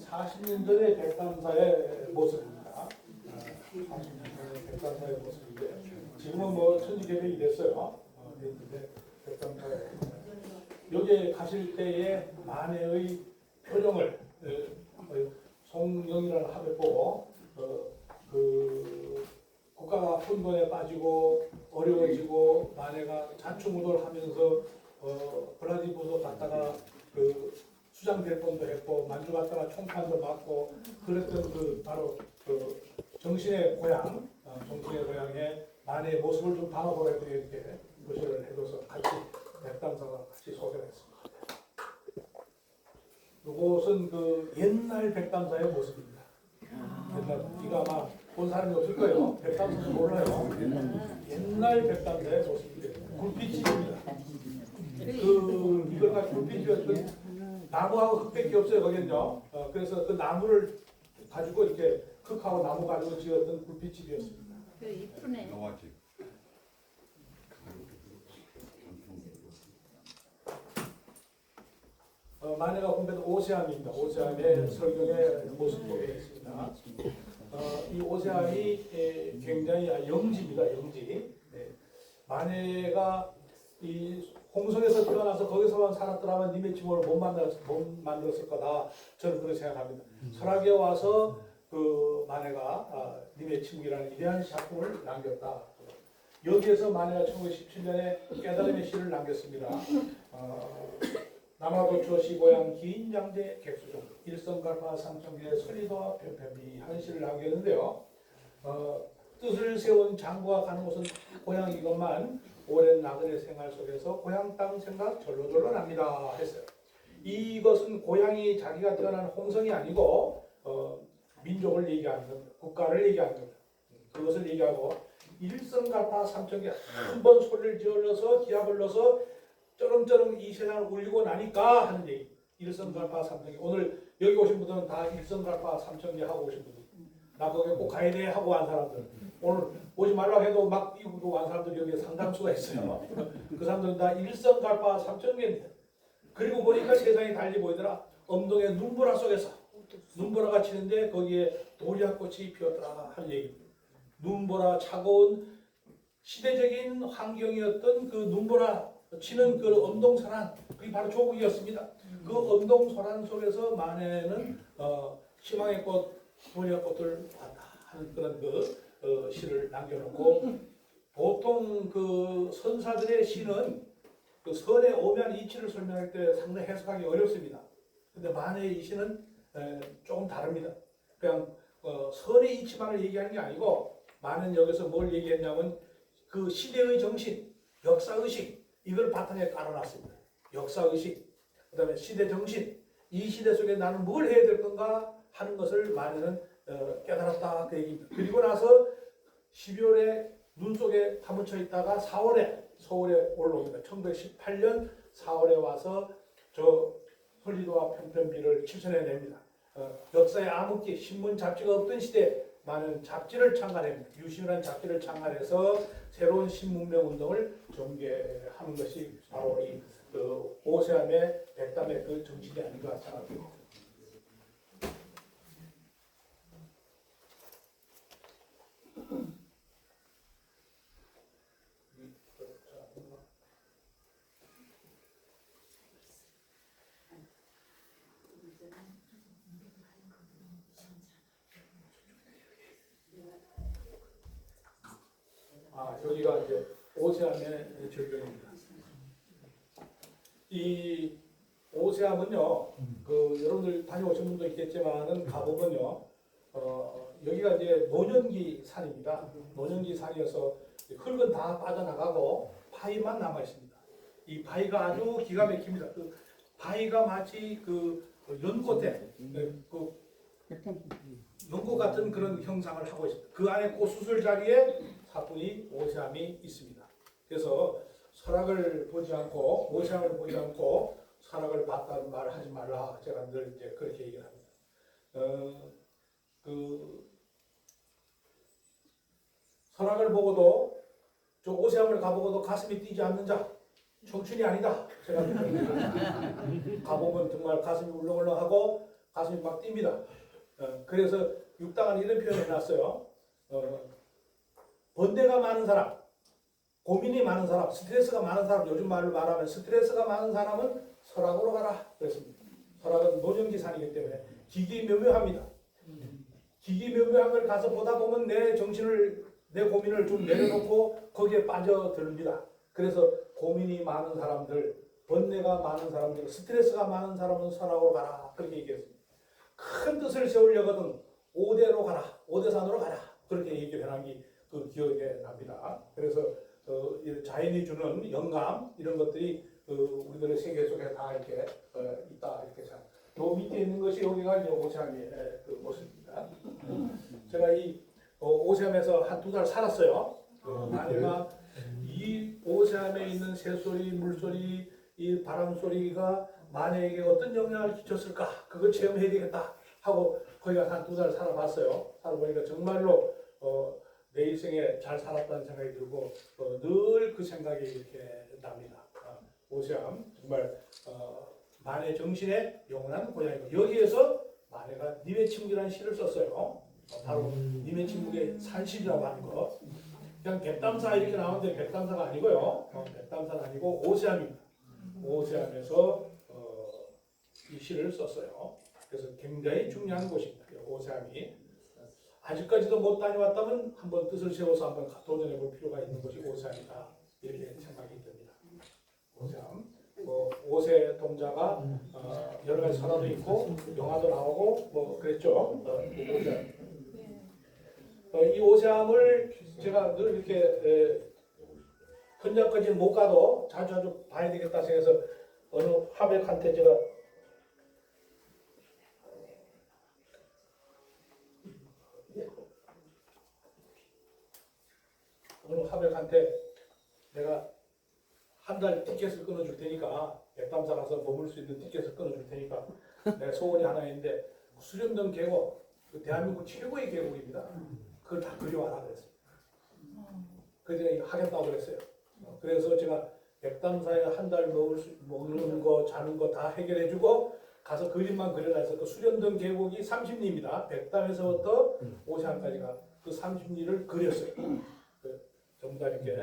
40년 전의 백담사의 모습입니다. 40년 전의 백담사의 모습인데 지금은 뭐 천지개벽이 됐어요. 됐는데 백담사의 여기에 가실 때의 만해의 표정을 송영이라는 합을 보고 그 국가가 혼돈에 빠지고 어려워지고 만해가 잔충우돌하면서 블라디보도 갔다가 그 수장될 뻔도 했고 만주 갔다가 총판도 맞고 그랬던 그 바로 그 정신의 고향, 정신의 고향의 만해의 모습을 좀 담아보려고 이렇게 표시를 해줘서 같이 백담사가 같이 소개를 했습니다. 이것은 그 옛날 백담사의 모습입니다. 옛날 이거 아마 본 사람이 없을 거예요. 백담사는 몰라요. 옛날 백담사의 모습입니다. 굴빛집입니다. 그 이걸 가지고 굴빛집이었던 나무하고 흙밖에 없어요. 거기는요. 그래서 그 나무를 가지고 이렇게 흙하고 나무 가지고 지었던 굴빛집이었습니다. 그 이쁘네. 만해가 공부했던 오세암입니다. 오세암의 설경의 모습 보게 있습니다. 이 오세암이 굉장히 영지입니다. 영지. 만해가 이 홍성에서 태어나서 거기서만 살았더라면 님의 징후를 못 만들었을 거다. 저는 그렇게 생각합니다. 설악에 와서 그 만해가 님의 징후라는 위대한 작품을 남겼다. 여기에서 만해가 1917년에 깨달음의 시를 남겼습니다. 남하도초 시고향 긴 장대 객수종 일성갈파 삼천개 설리도와 편편비 하는 시를 남겼는데요. 뜻을 세운 장구가 가는 곳은 고향 이것만 오랜 나그네 생활 속에서 고향 땅 생각 절로절로 납니다 했어요. 이것은 고향이 자기가 태어난 홍성이 아니고 민족을 얘기하는 겁니다. 국가를 얘기하는 겁니다. 그것을 얘기하고 일성갈파 삼천개 한 번 소리를 지어서 기합을 넣어서 쩌렁쩌렁 이 세상을 울리고 나니까 하는 얘기. 일성갈파 삼천개. 오늘 여기 오신 분들은 다 일성갈파 삼천개 하고 오신 분들. 나 거기 꼭 가야 돼 하고 간 사람들. 오늘 오지 말라고 해도 막 이후로 간 사람들이 여기에 상당수가 있어요. 그 사람들은 다 일성갈파 삼천개입니다. 그리고 보니까 세상이 달리 보이더라. 엄동의 눈보라 속에서 눈보라가 치는데 거기에 도리학꽃이 피었더라 하는 얘기입니다. 눈보라 차가운 시대적인 환경이었던 그 눈보라 치는 그 엄동설한 그게 바로 조국이었습니다. 그 엄동설한 속에서 만해는 희망의 꽃, 도리의 꽃을 봤다 하는 그런 그 시를 남겨놓고 보통 그 선사들의 시는 그 선의 오묘한 이치를 설명할 때 상당히 해석하기 어렵습니다. 근데 만해의 이 시는 조금 다릅니다. 그냥 선의 이치만을 얘기하는 게 아니고 만해는 여기서 뭘 얘기했냐면 그 시대의 정신, 역사의식 이걸 바탕에 깔아놨습니다. 역사의식, 그 다음에 시대정신, 이 시대 속에 나는 뭘 해야 될 건가 하는 것을 만해는 깨달았다 그 얘기입니다. 그리고 나서 12월에 눈 속에 파묻혀 있다가 4월에 서울에 올라옵니다. 1918년 4월에 와서 저 설리도와 편편비를 실천해냅니다. 역사의 암흑기, 신문 잡지가 없던 시대에 많은 잡지를 창간합니다. 유신이라는 잡지를 창간해서 새로운 신문명 운동을 전개하는 것이 바로 이 오세암의 백담의 그 정신이 아닌가 생각합니다. 여기가 이제 오세암의 절벽입니다. 이 오세암은요, 그 여러분들 다녀오신 분도 있겠지만은 가보면요, 여기가 이제 노년기 산입니다. 노년기 산이어서 흙은 다 빠져나가고 바위만 남아 있습니다. 이 바위가 아주 기가 막힙니다. 그 바위가 마치 그 연꽃에 그 연꽃 같은 그런 형상을 하고 있습니다. 그 안에 꽃수술 자리에 사뿐히 오세암이 있습니다. 그래서 설악을 보지 않고 오세암을 보지 않고 설악을 봤다는 말을 하지 말라. 제가 늘 이제 그렇게 얘기를 합니다. 그 설악을 보고도 저 오세암을 가보고도 가슴이 뛰지 않는 자 청춘이 아니다. 제가 가보면 정말 가슴이 울렁울렁하고 가슴이 막 뜁니다. 그래서 육당은 이런 표현을 해놨어요. 번뇌가 많은 사람, 고민이 많은 사람, 스트레스가 많은 사람, 요즘 말로 말하면 스트레스가 많은 사람은 설악으로 가라 그랬습니다. 설악은 노정기산이기 때문에 기기묘묘합니다. 기기묘묘한 걸 가서 보다 보면 내 정신을, 내 고민을 좀 내려놓고 거기에 빠져듭니다. 그래서 고민이 많은 사람들, 번뇌가 많은 사람들, 스트레스가 많은 사람은 설악으로 가라 그렇게 얘기했습니다. 큰 뜻을 세우려거든 오대로 가라, 오대산으로 가라 그렇게 얘기를 한 게 그 기억에 납니다. 그래서 자연이 주는 영감 이런 것들이 우리들의 세계 속에 다 이렇게 있다 이렇게 생각. 요 밑에 있는 것이 여기가 이제 오세암의 그 모습입니다. 제가 이 오세암에서 한 2달 살았어요. 아내가 이 오세암에 있는 새소리, 물소리, 이 바람 소리가 만약에 어떤 영향을 끼쳤을까 그걸 체험해야 되겠다 하고 거기 가서 한 2달 살아봤어요. 살아보니까 정말로 내 인생에 잘 살았다는 생각이 들고 늘 그 생각이 이렇게 납니다. 오세암 정말 만해 정신의 영원한 고향이고 여기에서 만해가 님의 침묵이라는 시를 썼어요. 바로 님의 침묵의 산실이라고 하는 거. 그냥 백담사 이렇게 나오는데 백담사가 아니고요. 백담사는 아니고 오세암입니다. 오세암에서 이 시를 썼어요. 그래서 굉장히 중요한 곳입니다. 오세암이. 아직까지도 못 다녀왔다면 한번 뜻을 세워서 한번 도전해 볼 필요가 있는 것이 오세암이다. 이렇게 생각이 듭니다. 오세암. 오세 동자가 여러 가지 설화도 있고 영화도 나오고 뭐 그랬죠. 오세암. 이 오세암을 제가 늘 이렇게 현장까지는 못 가도 자주 봐야 되겠다 생각해서 어느 화백한테 제가 어느 화백한테 내가 한 달 티켓을 끊어줄 테니까 백담사 가서 머물 수 있는 티켓을 끊어줄 테니까 내가 소원이 하나 있는데 수련동 계곡 그 대한민국 최고의 계곡입니다. 그걸 다 그려와라 그랬어요. 그래서 제가 하겠다고 그랬어요. 그래서 제가 백담사에 한 달 먹는 거 자는 거 다 해결해주고 가서 그림만 그려라 해서 그 수련동 계곡이 30리입니다. 백담에서부터 오세암까지가 그 30리를 그렸어요. 전부 다 이렇게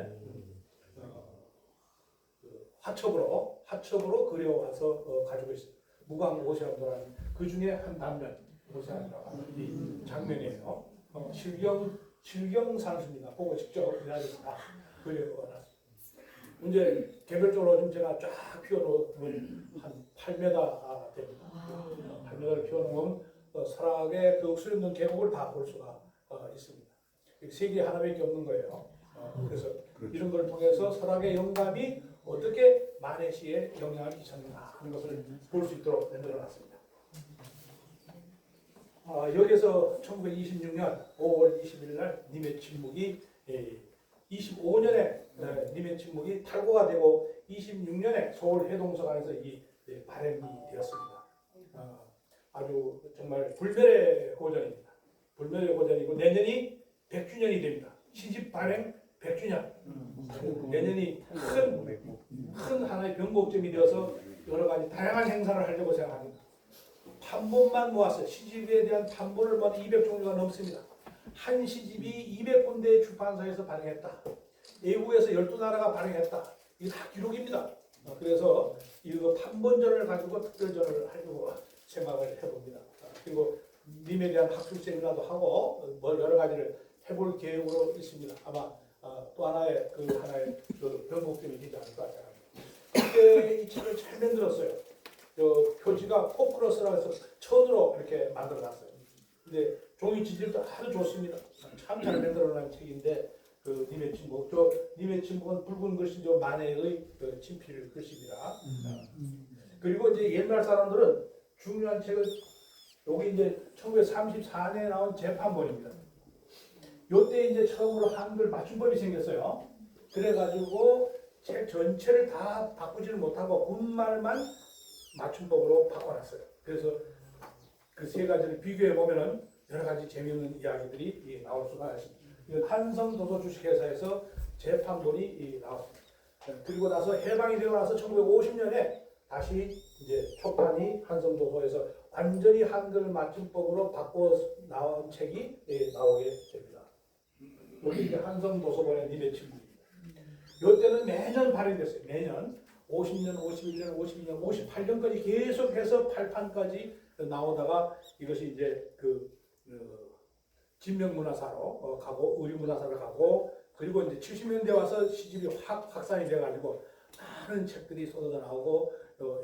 화첩으로 그려와서 가지고 있어요. 무광 오세암도라는 그 중에 한 단면 오세암이라고 하는 이 장면이에요. 실경산수입니다. 보고 직접 그래야지 다 그려놨어요. 이제 개별적으로 좀 제가 쫙 피워놓으면 한 8m 됩니다. 8m를 피워놓으면 설악의 그 수련동 계곡을 다 볼 수가 있습니다. 세계 하나밖에 없는 거예요. 그래서 이런 걸 통해서 설악의 영감이 어떻게 만해시에 영향을 끼쳤는가 하는 것을 볼 수 있도록 만들어놨습니다. 여기서 1926년 5월 20일 날 님의 침묵이 25년에 님의 침묵이 탈고가 되고 26년에 서울 해동서관에서 이 발행이 되었습니다. 아주 정말 불멸의 고전입니다. 불멸의 고전이고 내년이 100주년이 됩니다. 시집 발행 100주년. 내년이 큰 하나의 변곡점이 되어서 여러 가지 다양한 행사를 하려고 생각합니다. 판본만 모았어요. 시집에 대한 판본을 모아 200종류가 넘습니다. 한 시집이 200군데 출판사에서 발행했다. 외국에서 12나라가 발행했다. 이게 다 기록입니다. 그래서 이거 판본전을 가지고 특별전을 하려고 생각을 해봅니다. 그리고 님에 대한 학술 세미나도 하고 뭐 여러 가지를 해볼 계획으로 있습니다. 아마 또 하나의 그 변곡점이 되지 않을까 생각합니다. 그때 이 책을 잘 만들었어요. 표지가 포크로스라고 해서 천으로 이렇게 만들어놨어요. 근데 종이 지질도 아주 좋습니다. 참 잘 만들어놓은 책인데 그 님의 침묵, 님의 침묵은 붉은 글씨 만해의 그 친필 글씨입니다. 그리고 이제 옛날 사람들은 중요한 책을 여기 이제 1934년에 나온 재판본입니다. 요때 이제 처음으로 한글 맞춤법이 생겼어요. 그래가지고 책 전체를 다 바꾸지를 못하고 군말만 맞춤법으로 바꿔놨어요. 그래서 그 세 가지를 비교해 보면은 여러 가지 재미있는 이야기들이 나올 수가 있습니다. 한성 도서주식회사에서 재판본이 나왔습니다. 그리고 나서 해방이 되고 나서 1950년에 다시 이제 초판이 한성 도서에서 완전히 한글 맞춤법으로 바꿔 나온 책이 나오게 됩니다. 여기 이제 한성도서관의 님의 친구입니다. 이때는 매년 발행됐어요. 매년 50년, 51년, 52년, 58년까지 계속해서 8판까지 나오다가 이것이 이제 진명문화사로 가고 의류문화사로 가고 그리고 이제 70년대 와서 시집이 확산이 돼가지고 많은 책들이 쏟아져 나오고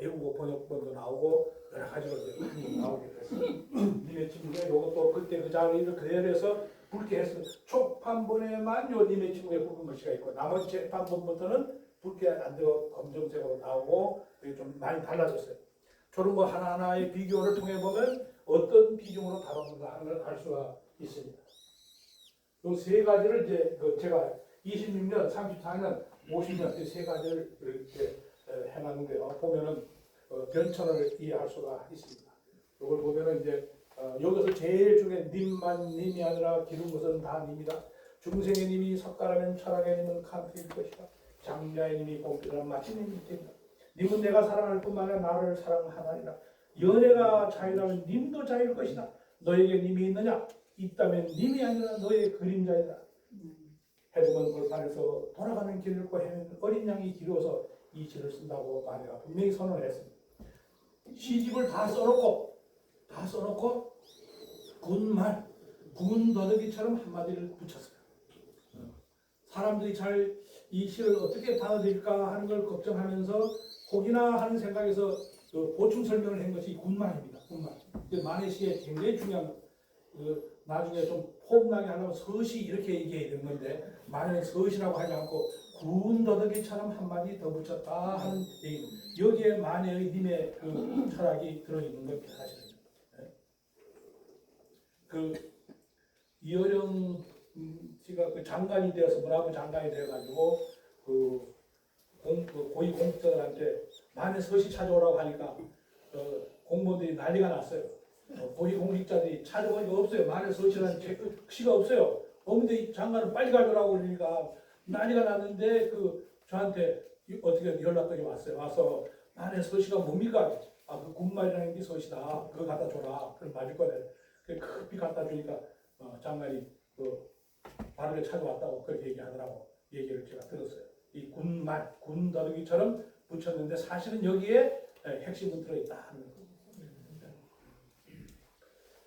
외국어 번역본도 나오고 여러 가지로 많이 나오게 됐어요. 님의 친구가 이것도 그때 그 자리를 그대로 해서 붉게 해서 초판본에만 요 님의 친구의 붉은 글씨가 있고 나머지 재판본부터는 붉게 안 되고 검정색으로 나오고 좀 많이 달라졌어요. 저런 거 하나하나의 비교를 통해 보면 어떤 비중으로 다루는가 하는 걸 알 수가 있습니다. 이 세 가지를 이제 제가 26년, 34년, 50년 이 세 가지를 이렇게 해놨는데요. 보면은 변천을 이해할 수가 있습니다. 이걸 보면은 이제 여기서 제일 중에 님만 님이 아니라 기른 것은 다 님이다. 중생의 님이 석가라면 철학의 님은 칸트일 것이다. 장자의 님이 공필이란 마침내 밑입니다. 님은 내가 사랑할 뿐만 아니라 나를 사랑하나이다. 연애가 자유라면 님도 자유일 것이다. 너에게 님이 있느냐? 있다면 님이 아니라 너의 그림자이다. 해동은 벌판에서 돌아가는 길을 걷고 헤매는 어린 양이 길어서 이 시를 쓴다고 마녀가 분명히 선언을 했습니다. 시집을 다 써놓고 군말, 군 더덕이처럼 한마디를 붙였어요. 사람들이 잘 이 시를 어떻게 받아들일까 하는 걸 걱정하면서 혹이나 하는 생각에서 보충 설명을 한 것이 군말입니다. 군말. 만의 시에 굉장히 중요한 나중에 좀 폼나게 하려면 서시 이렇게 얘기해야 되는 건데 만약에 서시라고 하지 않고 군 더덕이처럼 한마디 더 붙였다 하는 얘기입니다. 여기에 만의 님의 철학이 들어있는 겁니다. 사실은. 이어령 씨가 장관이 되어서 문화부 장관이 되어가지고 고위 공직자들한테 만에 서시 찾아오라고 하니까 공무원들이 난리가 났어요. 고위 공직자들이 찾아오니까 없어요. 만에 서시라는 시가 없어요. 근데 장관은 빨리 가져라고 그러니까 난리가 났는데 저한테 어떻게 연락이 왔어요. 와서 만에 서시가 뭡니까? 그 군말이라는 게 서시다. 그거 갖다 줘라. 그럼 맞을 거네. 급히 갖다 주니까 장관이 바르게 찾아왔다고 그렇게 얘기하더라고. 얘기를 제가 들었어요. 이 군말, 군더더기처럼 붙였는데 사실은 여기에 핵심은 들어있다 하는 거예요.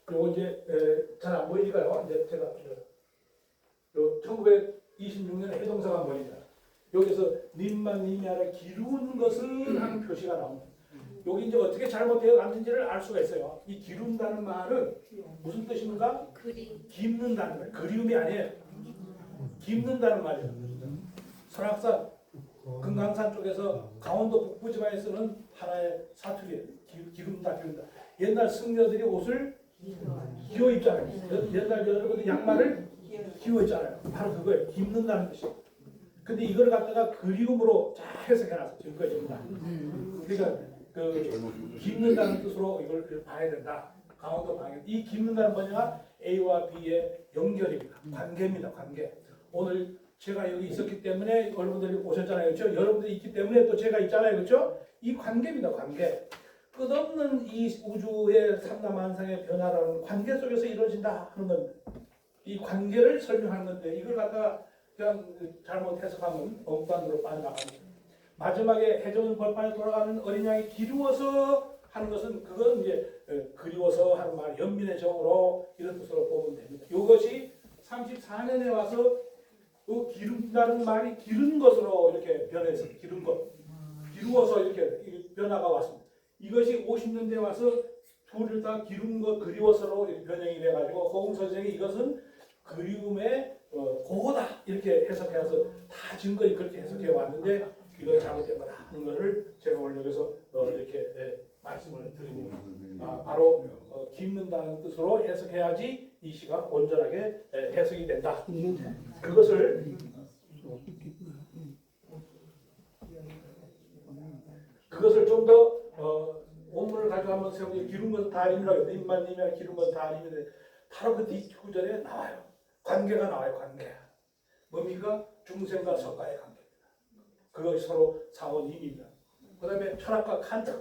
그리고 이제 잘 안 보이니까요. 이제 제가 1926년에 해동사가 뭐냐. 여기서 님만 님이 아니라 기룬 것은 하는 표시가 나옵니다. 여기 이제 어떻게 잘못되어 갔는지를 알 수가 있어요. 이 기룬다는 말은 무슨 뜻입니까? 깁는다는 거예요. 그리움이 아니에요. 깁는다는 말이에요. 설악산, 금강산 쪽에서 강원도 북부 지방에 쓰는 하나의 사투리예요. 기른다. 옛날 승려들이 옷을 기워 입잖아요. 옛날 여자들은 양말을 기워 입잖아요. 바로 그거예요. 깁는다는 뜻이에요. 근데 이걸 갖다가 그리움으로 잘 해석해놨어. 지금까지입니다. 그러니까 깁는다는 뜻으로 이걸 봐야 된다. 강원도 방향. 이 깁는다는 뭐냐? A와 B의 연결입니다. 관계입니다. 관계. 오늘 제가 여기 있었기 때문에 여러분들이 오셨잖아요. 그렇죠? 여러분들이 있기 때문에 또 제가 있잖아요. 그렇죠? 이 관계입니다. 관계. 끝없는 이 우주의 삼라만상의 변화라는 관계 속에서 이루어진다 하는 겁니다. 이 관계를 설명하는 건데 이걸 갖다가 그냥 잘못 해석하면 엉반으로 빠져나갑니다. 마지막에 해전 벌판에 돌아가는 어린 양이 기루어서 하는 것은 그건 이제 그리워서 하는 말, 연민의 정으로 이런 뜻으로 보면 됩니다. 이것이 34년에 와서 그 기른다는 말이 기른 것으로 이렇게 변해서 기른 것, 기루어서 이렇게 변화가 왔습니다. 이것이 50년대에 와서 둘을 다 기른 것, 그리워서로 변형이 돼가지고 호응 선생이 이것은 그리움의 고고다 이렇게 해석해서 다 증거히 그렇게 해석해 왔는데 이거 잘못된 거다 하는 것을 제가 오늘 여기서 이렇게 말씀을 드립니다. 바로 깁는다는 뜻으로 해석해야지 이 시가 온전하게 해석이 된다. 그것을 좀 더 원문을 가져가면 세우니 기른 것은 다 아닙니다. 님만 님이야 기른 것은 다 아닙니다. 바로 그 뒷구절에 나와요. 관계가 나와요. 관계. 뭡니까? 중생과 석가의 관계입니다. 그것이 서로 사원임입니다. 그 다음에 철학과 칸트,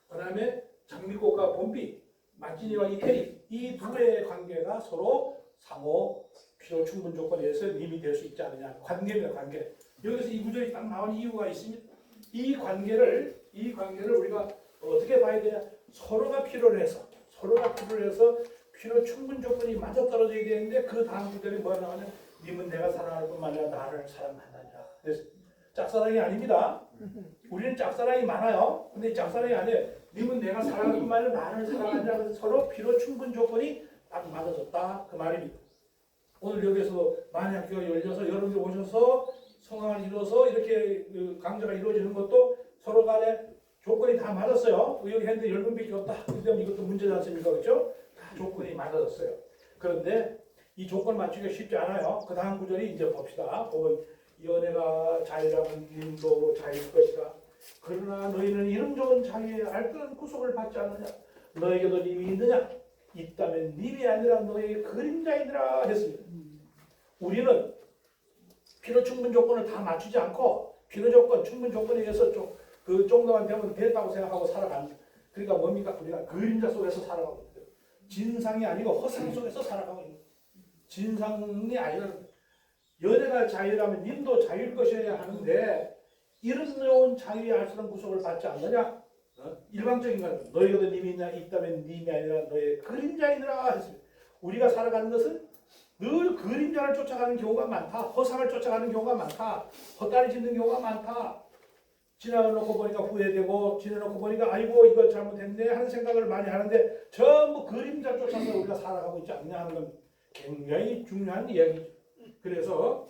그 다음에 장미꽃과 봄비, 만진이와 이태리 이 둘의 관계가 서로 상호 필요 충분 조건에 의해서 님이 될 수 있지 않느냐. 관계입니다. 관계. 여기서 이 구절이 딱 나온 이유가 있습니다. 이 관계를 우리가 어떻게 봐야 되냐. 서로가 필요로 해서 필요 충분 조건이 맞아 떨어져야 되는데 그 다음 구절이 뭐가 나오냐. 님은 내가 사랑할 뿐만 아니라 나를 사랑한다냐. 그래서 짝사랑이 아닙니다. 우리는 짝사랑이 많아요. 근데 짝사랑이 아니에요. 님은 내가 사랑할 뿐만 아니라 나를 사랑하냐. 그래서 서로 필요 충분 조건이 딱 맞아졌다. 그 말입니다. 오늘 여기서 만약교가 열려서 여러분들 오셔서 성황을 이루어서 이렇게 강좌가 이루어지는 것도 서로 간에 조건이 다 맞았어요. 여기 했는데 10분밖에 없다. 그러면 이것도 문제지 않습니까? 그렇죠? 다 조건이 맞아졌어요. 그런데 이 조건 맞추기가 쉽지 않아요. 그 다음 구절이 이제 봅시다. 보면 연애가 자유라면 님도 자유일 것이다. 그러나 너희는 이름 좋은 자유의 알뜰한 구속을 받지 않느냐. 너에게도 님이 있느냐. 있다면 님이 아니라 너의 그림자이더라 했습니다. 우리는 필요 충분 조건을 다 맞추지 않고 필요 조건, 충분 조건에 의해서 그 정도만 되면 됐다고 생각하고 살아갑니다. 그러니까 뭡니까? 우리가 그림자 속에서 살아가고 있어요. 진상이 아니고 허상 속에서 살아가고 있는 거예요. 진상이 아니라 연애가 자유라면 님도 자유일 것이어야 하는데 이런 좋은 자유의 알뜰한 구속을 받지 않느냐? 일방적인 건 너희가 님이 있다면 님이 아니라 너의 그림자이니라 했습니다. 우리가 살아가는 것은 늘 그림자를 쫓아가는 경우가 많다. 허상을 쫓아가는 경우가 많다. 헛다리 짚는 경우가 많다. 지나놓고 보니까 후회되고 지나놓고 보니까 아이고 이거 잘못했네 하는 생각을 많이 하는데 전부 그림자 쫓아서 우리가 살아가고 있지 않냐 하는 건 굉장히 중요한 이야기죠. 그래서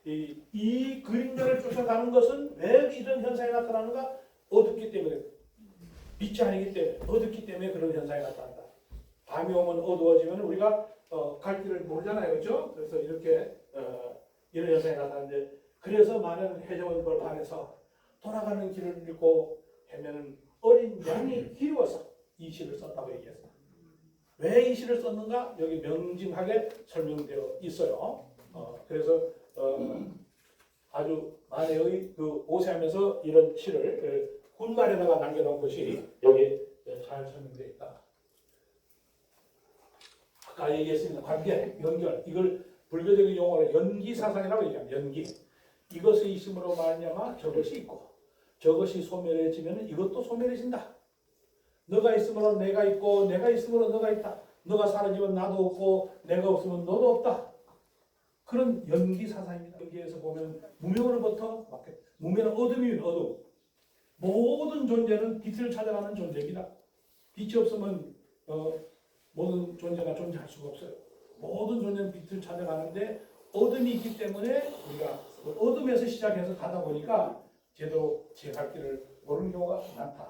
이 그림자를 쫓아가는 것은 왜 이런 현상이 나타나는가? 어둡기 때문에, 빛이 아니기 때문에, 어둡기 때문에 그런 현상이 나타난다. 밤이 오면 어두워지면 우리가 갈 길을 모르잖아요. 그렇죠? 그래서 이렇게 이런 현상이 나타나는데 그래서 많은 해적은 벌판에서 돌아가는 길을 잃고 헤매는 어린 양이 기루어서 이 시를 썼다고 얘기했습니다. 왜 이 시를 썼는가? 여기 명징하게 설명되어 있어요. 그래서 아주 만해의 그 오세하면서 이런 시를 굿말에다가 남겨놓은 것이 여기 잘 설명되어 있다. 아까 얘기했습니다. 관계, 연결. 이걸 불교적인 용어로 연기사상이라고 얘기합니다. 연기. 이것의 있음으로 말미암아 저것이 있고 저것이 소멸해지면 이것도 소멸해진다. 너가 있으므로 내가 있고 내가 있으므로 너가 있다. 너가 사라지면 나도 없고 내가 없으면 너도 없다. 그런 연기사상입니다. 여기에서 보면 무명으로부터 무명은 어둠입니다. 어둠. 모든 존재는 빛을 찾아가는 존재입니다. 빛이 없으면 모든 존재가 존재할 수가 없어요. 모든 존재는 빛을 찾아가는데 어둠이 있기 때문에 우리가 그 어둠에서 시작해서 가다 보니까 제대로 제 갈 길을 모르는 경우가 많다.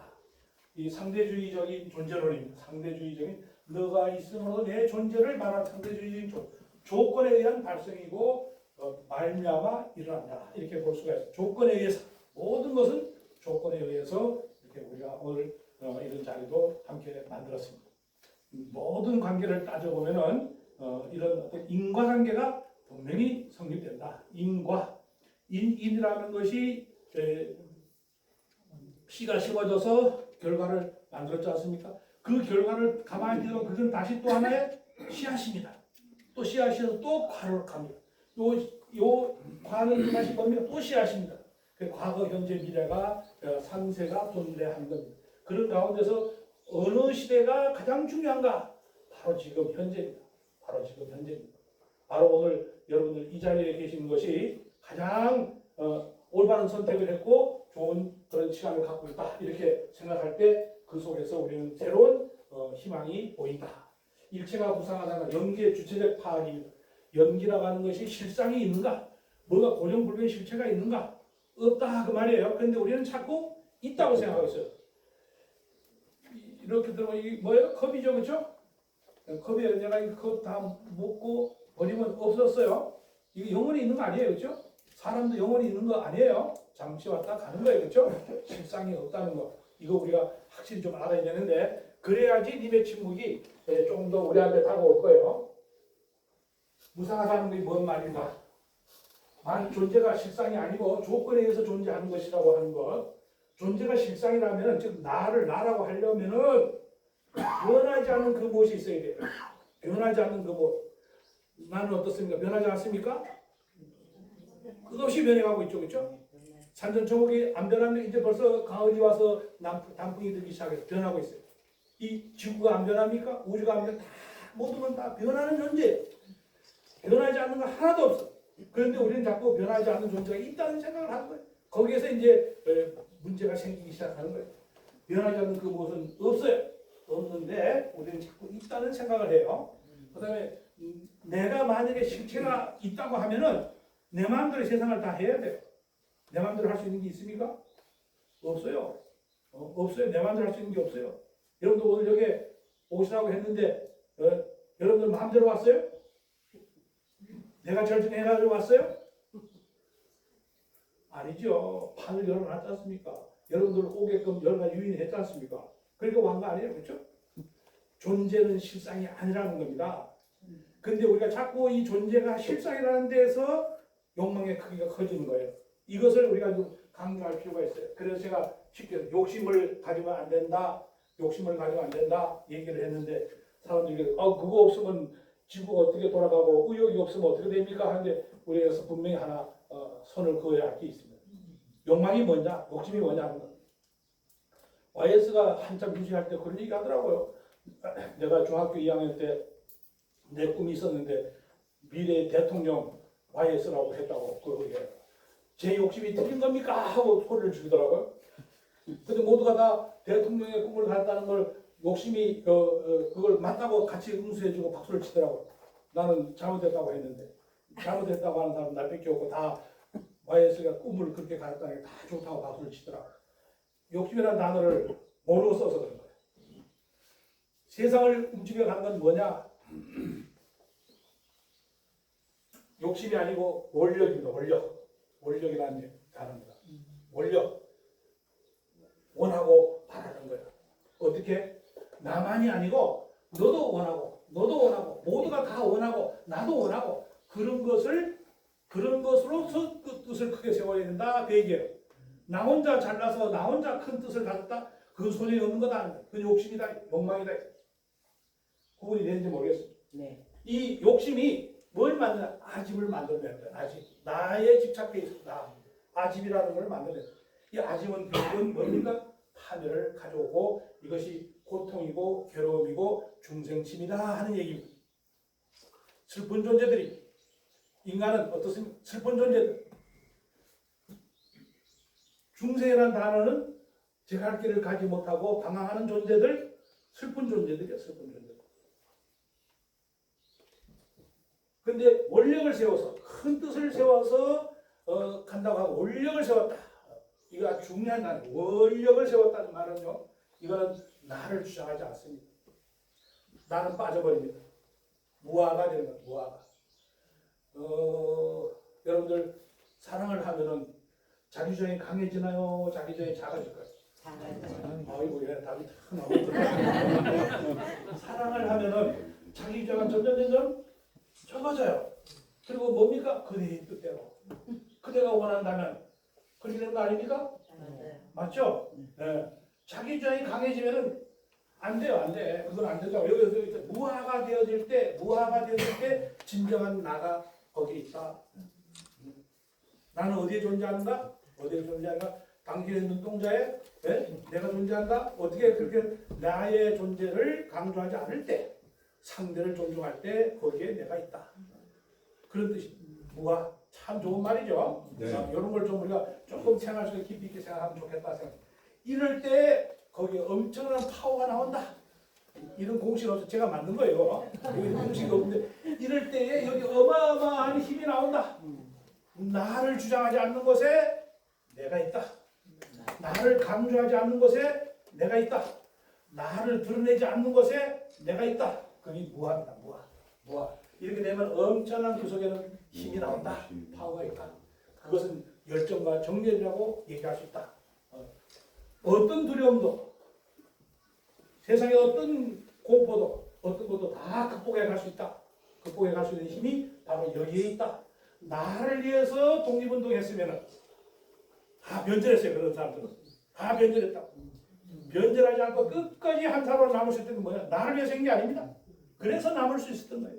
이 상대주의적인 존재론입니다. 상대주의적인 너가 있으므로 내 존재를 말하는 상대주의적인 조건에 의한 발생이고 말미암아 일어난다. 이렇게 볼 수가 있어요. 조건에 의해서 모든 것은 조건에 의해서 이렇게 우리가 오늘 이런 자리도 함께 만들었습니다. 모든 관계를 따져보면은 이런 어떤 인과관계가 분명히 성립된다. 인이라는 것이 씨가 심어져서 결과를 만들었지 않습니까? 그 결과를 가만히 들어 그건 다시 또 하나의 씨앗입니다. 또 씨앗이어서 또 과를 갑니다. 요 과는 다시 뭡니까? 또 씨앗입니다. 그 과거, 현재, 미래가 상세가 존재하는 겁니다. 그런 가운데서 어느 시대가 가장 중요한가? 바로 지금 현재입니다. 바로 지금 현재입니다. 바로 오늘 여러분들 이 자리에 계신 것이 가장 올바른 선택을 했고 좋은 그런 시간을 갖고 있다. 이렇게 생각할 때 그 속에서 우리는 새로운 희망이 보인다. 일체가 부상하다는 연기의 주체적 파악입니다. 연기라고 하는 것이 실상이 있는가? 뭐가 고정불변의 실체가 있는가? 없다 그 말이에요. 그런데 우리는 자꾸 있다고 생각하고 있어요. 이렇게 들어보면 이게 뭐예요? 컵이죠, 그렇죠? 컵에 내가 이 컵 다 먹고 버리면 없었어요. 이게 영원히 있는 거 아니에요, 그렇죠? 사람도 영원히 있는 거 아니에요. 잠시 왔다 가는 거예요, 그렇죠? 실상이 없다는 거. 이거 우리가 확실히 좀 알아야 되는데 그래야지 님의 침묵이 좀 더 우리한테 다가올 거예요. 무상하다는 게 뭔 말인가? 만 존재가 실상이 아니고 조건에 의해서 존재하는 것이라고 하는 것. 존재가 실상이라면, 즉 나를 나라고 하려면은 변하지 않는 그 무엇이 있어야 돼요. 변하지 않는 그 무엇. 나는 어떻습니까? 변하지 않습니까? 끝없이 변해가고 있죠, 그렇죠? 산전초목이 안 변하면 이제 벌써 가을이 와서 단풍이 들기 시작해서 변하고 있어요. 이 지구가 안 변합니까? 우주가 안 변, 다 모두는 다 변하는 존재예요. 변하지 않는 거 하나도 없어. 그런데 우리는 자꾸 변하지 않는 존재가 있다는 생각을 하는 거예요. 거기에서 이제 문제가 생기기 시작하는 거예요. 변하지 않는 그 무엇은 없어요. 없는데 우리는 자꾸 있다는 생각을 해요. 그 다음에 내가 만약에 실체가 있다고 하면은 내 마음대로 세상을 다 해야 돼요. 내 마음대로 할 수 있는 게 있습니까? 없어요. 없어요. 내 마음대로 할 수 있는 게 없어요. 여러분들 오늘 여기 오시라고 했는데 여러분들 마음대로 왔어요? 내가 결정해가지고 왔어요? 아니죠. 판을 열어놨지 않습니까? 여러분들 오게끔 여러 가지 유인을 했지 않습니까? 그러니까 완 거 아니에요. 그렇죠? 존재는 실상이 아니라는 겁니다. 근데 우리가 자꾸 이 존재가 실상이라는 데에서 욕망의 크기가 커지는 거예요. 이것을 우리가 좀 강조할 필요가 있어요. 그래서 제가 쉽게 욕심을 가지면 안 된다. 욕심을 가지면 안 된다. 얘기를 했는데 사람들이 그거 없으면 지구가 어떻게 돌아가고 의욕이 없으면 어떻게 됩니까? 하는데 우리에서 분명히 하나 선을 그어야 할 게 있습니다. 욕망이 뭐냐? 욕심이 뭐냐 하는 거. YS가 한참 유지할 때 그런 얘기 하더라고요. 내가 중학교 2학년 때 내 꿈이 있었는데 미래 대통령 YS라고 했다고 그게 제 욕심이 틀린 겁니까? 하고 소리를 지르더라고요. 근데 모두가 다 대통령의 꿈을 갖다는 걸 욕심이 그걸 맞다고 같이 응수해주고 박수를 치더라고요. 나는 잘못했다고 했는데 잘못했다고 하는 사람 날 뺏겨 오고 다 YS가 꿈을 그렇게 가졌다는 게 다 좋다고 박수를 치더라고요. 욕심이라는 단어를 모르고 써서 그런 거예요. 세상을 움직여가는 건 뭐냐? 욕심이 아니고 원력입니다. 원력이라는 단어입니다. 원력. 원하고 바라는 거예요. 어떻게? 나만이 아니고 너도 원하고 모두가 다 원하고 나도 원하고 그런 것으로서 그 뜻을 크게 세워야 된다. 그 얘기예요. 나 혼자 잘나서 나 혼자 큰 뜻을 가졌다. 그 소용이 없는 거다. 그 욕심이다. 욕망이다. 구분이 되는지 모르겠어요. 네. 이 욕심이 뭘 만드냐? 아집을 만들어내는 거예요. 아집. 나에 집착해 있다. 아집이라는 걸 만들어내는 거예요. 이 아집은 결국은 뭡니까? 파멸을 가져오고 이것이 고통이고 괴로움이고 중생침이다 하는 얘기입니다. 슬픈 존재들이 인간은 어떻습니까? 슬픈 존재들. 중생이라는 단어는 제가 할 길을 가지 못하고 방황하는 존재들, 슬픈 존재들이야. 슬픈 존재들. 근데 원력을 세워서 큰 뜻을 세워서 간다고 하고 원력을 세웠다. 이거 아주 중요한 단어. 원력을 세웠다는 말은요. 이거는 나를 주장하지 않습니다. 나는 빠져버립니다. 무아가 되는 거예요. 무아가. 여러분들 사랑을 하면은 자기 주장이 강해지나요? 자기 주장이 작아질까요? 아이고 얘 답이 다 나오더라고요. 사랑을 하면은 자기 주장은 점점 적어져요. 그리고 뭡니까? 그대의 뜻대로. 그대가 원한다면 그렇게 되는 거 아닙니까? 맞죠? 네. 자기 주장이 강해지면은 안 돼요, 안 돼. 그건 안 된다고. 여기 무아가 되어질 때 진정한 나가 거기에 있다. 나는 어디에 존재하는가? 어디에 존재하는가? 당신의 눈동자에 내가 존재한다? 어떻게 그렇게 나의 존재를 강조하지 않을 때 상대를 존중할 때 거기에 내가 있다. 그런 뜻이 무아. 참 좋은 말이죠. 네. 이런 걸 좀 우리가 조금 생활 속에 깊이 있게 생각하면 좋겠다 생각. 이럴 때 거기에 엄청난 파워가 나온다. 이런 공식이 없어. 제가 만든 거예요. 여기 공식이 없는데 이럴 때에 여기 어마어마한 힘이 나온다. 나를 주장하지 않는 곳에 내가 있다. 나를 강조하지 않는 곳에 내가 있다. 나를 드러내지 않는 곳에 내가 있다. 그게 무아입니다. 무아. 이렇게 되면 엄청난 그 속에는 힘이 나온다. 파워가 있다. 그것은 열정과 정열이라고 얘기할 수 있다. 어떤 두려움도 세상의 어떤 공포도 어떤 것도 다 극복해 갈 수 있다. 극복해 갈 수 있는 힘이 바로 여기에 있다. 나를 위해서 독립운동했으면 다 변절했어요. 그런 사람들은. 다 변절했다. 변절하지 않고 끝까지 한 사람으로 남을 수 있던 게 뭐냐? 나를 위해서 한 게 아닙니다. 그래서 남을 수 있었던 거예요.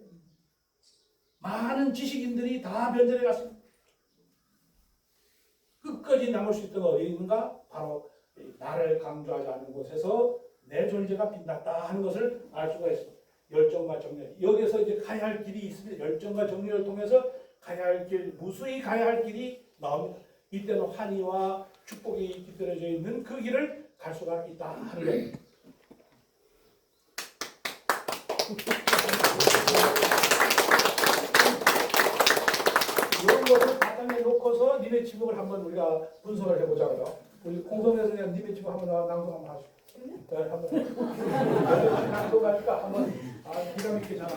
많은 지식인들이 다 변절해 갔습니다. 끝까지 남을 수 있던 거 어디 있는가? 바로 나를 강조하지 않는 곳에서 내 존재가 빛났다 하는 것을 알 수가 있습니다. 열정과 정열. 여기서 이제 가야 할 길이 있습니다. 열정과 정열을 통해서 가야 할 길, 무수히 가야 할 길이 나옵니다. 이때는 환희와 축복이 깃들어져 있는 그 길을 갈 수가 있다 하는 거예요. 이런 것을 바탕에 놓고서 님의 지목을 한번 우리가 분석을 해보자고요. 우리 공성에서 그냥 님의 지목 한번 낭송 한번 하시죠. 네, 한번 낭송하니까 한번 기가 막히게 잘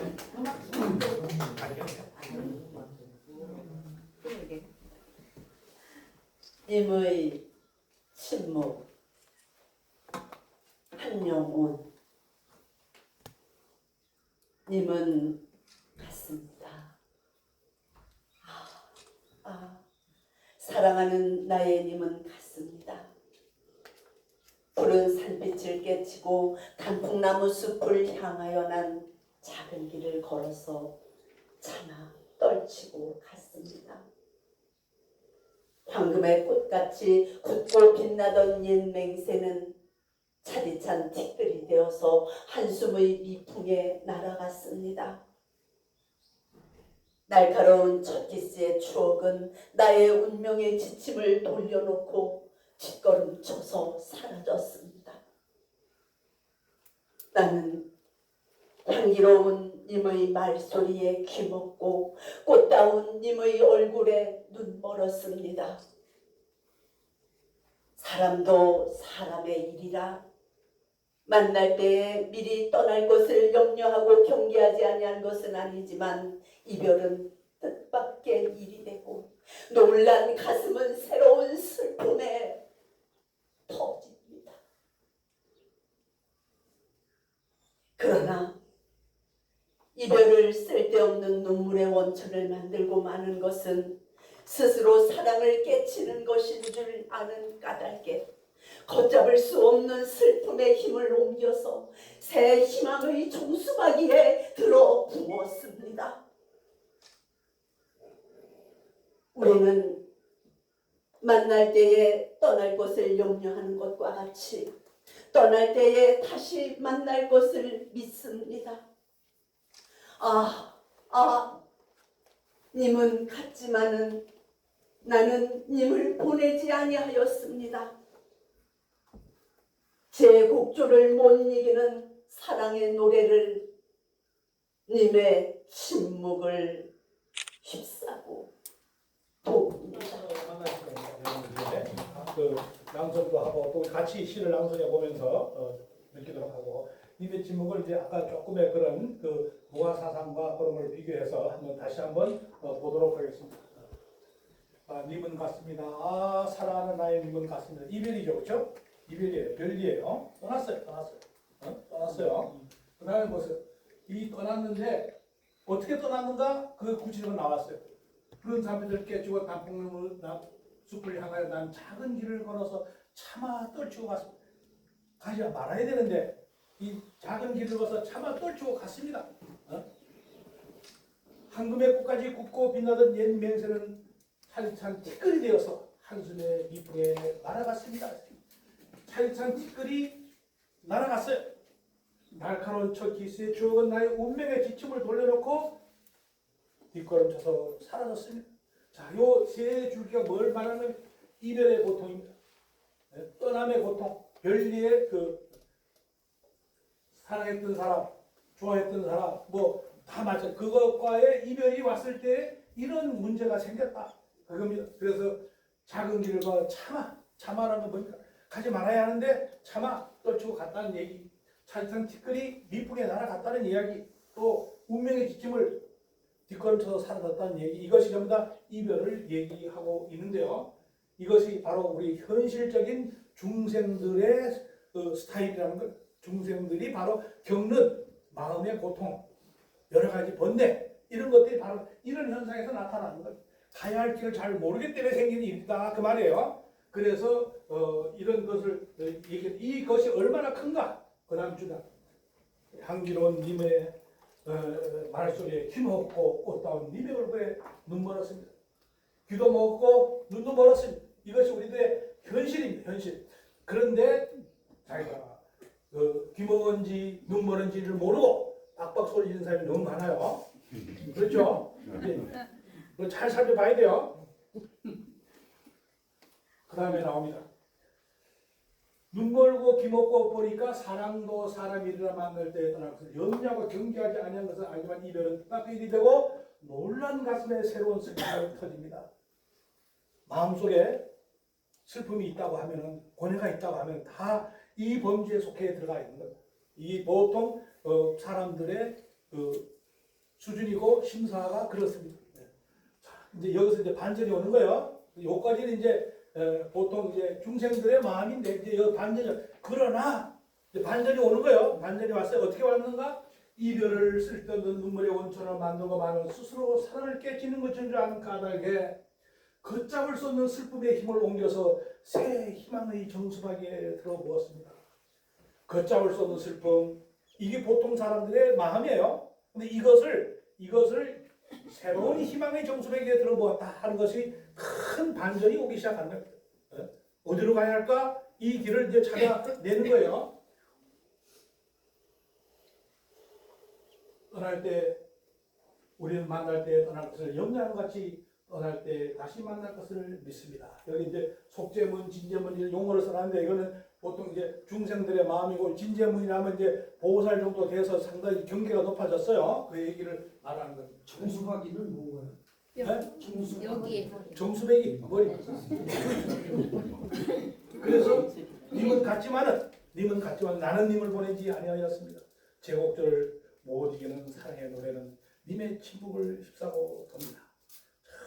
님의 침묵 한영온 님은 같습니다. 사랑하는 나의 님은 같습니다. 푸른 산빛을 깨치고 단풍나무 숲을 향하여 난 작은 길을 걸어서 차마 떨치고 갔습니다. 황금의 꽃같이 굳고 빛나던 옛 맹세는 차디찬 티끌이 되어서 한숨의 미풍에 날아갔습니다. 날카로운 첫 키스의 추억은 나의 운명의 지침을 돌려놓고 뒷걸음쳐서 사라졌습니다. 나는 향기로운 님의 말소리에 귀먹고 꽃다운 님의 얼굴에 눈 멀었습니다. 사람도 사람의 일이라 만날 때에 미리 떠날 것을 염려하고 경계하지 아니한 것은 아니지만 이별은 뜻밖의 일이 되고 놀란 가슴은 새로운 슬픔에 터집니다. 그러나 이별을 쓸데없는 눈물의 원천을 만들고 마는 것은 스스로 사랑을 깨치는 것인 줄 아는 까닭에 걷잡을 수 없는 슬픔의 힘을 옮겨서 새 희망의 종수박이에 들어 부었습니다. 우리는 만날 때에 떠날 것을 염려하는 것과 같이 떠날 때에 다시 만날 것을 믿습니다. 님은 같지만은 나는 님을 보내지 아니하였습니다. 제 곡조를 못 이기는 사랑의 노래를 님의 침묵을 휩싸고 돕니다. 그 낭송도 하고 또 같이 시를 낭송해 보면서 느끼도록 하고 님의 침묵을 이제 아까 조금의 그런 그 무화 사상과 그런 걸 비교해서 한번 다시 한번 보도록 하겠습니다. 님은 같습니다. 사랑하는 나의 님은 같습니다. 이별이죠, 그렇죠? 이별이에요, 별이에요. 떠났어요. 그다음에 보세요. 이 떠났는데 어떻게 떠났는가? 그 구체적으로 나왔어요. 푸른 산비를 깨주고 단풍나무 숲을 향하여 난 작은 길을 걸어서 차마 떨치고 갔습니다. 가지 말아야 되는데 이 작은 길을 걸어서 차마 떨치고 갔습니다. 황금의 꽃까지 굽고 빛나던 옛 맹세는 차디찬 티끌이 되어서 한숨의 미풍에 날아갔습니다. 차디찬 티끌이 날아갔어요. 날카로운 첫 키스의 추억은 나의 운명의 지침을 돌려놓고 뒷걸음쳐서 사라졌습니다. 자, 요 세 줄기가 뭘 말하는 이별의 고통입니다. 떠남의 고통, 별리의 그 사랑했던 사람, 좋아했던 사람, 뭐 다 마찬가지. 그것과의 이별이 왔을 때 이런 문제가 생겼다. 그겁니다. 그래서 작은 길을 가 차마라는 건 뭡니까? 가지 말아야 하는데 차마 떨치고 갔다는 얘기. 차디찬 티끌이 미풍에 날아갔다는 이야기. 또 운명의 지침을 뒷걸음쳐서 사라졌다는 얘기. 이것이 전부 다 이별을 얘기하고 있는데요. 이것이 바로 우리 현실적인 중생들의 스타일이라는 것. 중생들이 바로 겪는 마음의 고통, 여러 가지 번뇌, 이런 것들이 바로 이런 현상에서 나타나는 거예요. 가야 할 길을 잘 모르기 때문에 생긴 일이다 그 말이에요. 그래서 이런 것을 이것이 얼마나 큰가. 그다음 주다 향기로운 님의 말소리에 힘없고 꽃다운 님의 얼굴에 눈 멀었습니다. 귀도 먹고 눈도 멀었습니다. 이것이 우리들의 현실입니다. 현실. 그런데 자기가 귀 먹은지 눈 멀은지를 모르고 빡빡 소리 지르는 사람이 너무 많아요. 그렇죠? 네. 잘 살펴봐야 돼요. 그 다음에 나옵니다. 눈 멀고 귀 먹고 보니까 사랑도 사람이 이르나 만날 때에 떠날 것을 염려하고 경계하지 아니한 것은 알지만 이별은 뜻밖의 일이 되고 놀란 가슴에 새로운 슬픔이 터집니다. 마음속에 슬픔이 있다고 하면은 고뇌가 있다고 하면 다 이 범주에 속해 들어가 있는 겁니다. 이 보통 사람들의 수준이고 심사가 그렇습니다. 자, 이제 여기서 이제 반전이 오는 거예요. 여기까지는 이제 보통 이제 중생들의 마음인데 이제 여기 반전이 그러나 이제 반전이 오는 거예요. 반전이 왔어요. 어떻게 왔는가? 이별을 쓸데없는 눈물의 원천을 만들고 마는 스스로 사랑을 깨치는 것인 줄 아는 까닭에 걷잡을 수 없는 슬픔의 힘을 옮겨서 새 희망의 정수박에 들어부었습니다. 걷잡을 수 없는 슬픔, 이게 보통 사람들의 마음이에요. 근데 이것을 새로운 희망의 정수박에 들어보았다 하는 것이 큰 반전이 오기 시작하는 겁니다. 어디로 가야 할까? 이 길을 이제 찾아내는 거예요. 떠날 때, 우리는 만날 때 떠날 것을 염려하는 같이 떠날 때 다시 만날 것을 믿습니다. 여기 이제 속죄문, 진죄문 이런 용어를 써놨는데 이거는 보통 이제 중생들의 마음이고 진죄문이라면 이제 보살 정도 돼서 상당히 경계가 높아졌어요. 그 얘기를 말하는 겁니다. 정수박이는 뭐예요? 네? 여기 정수백이 머리. 그래서 님은 같지만 나는 님을 보내지 아니하였습니다. 제곡절을 못 이기는 사랑의 노래는 님의 침묵을 휩싸고 돕니다.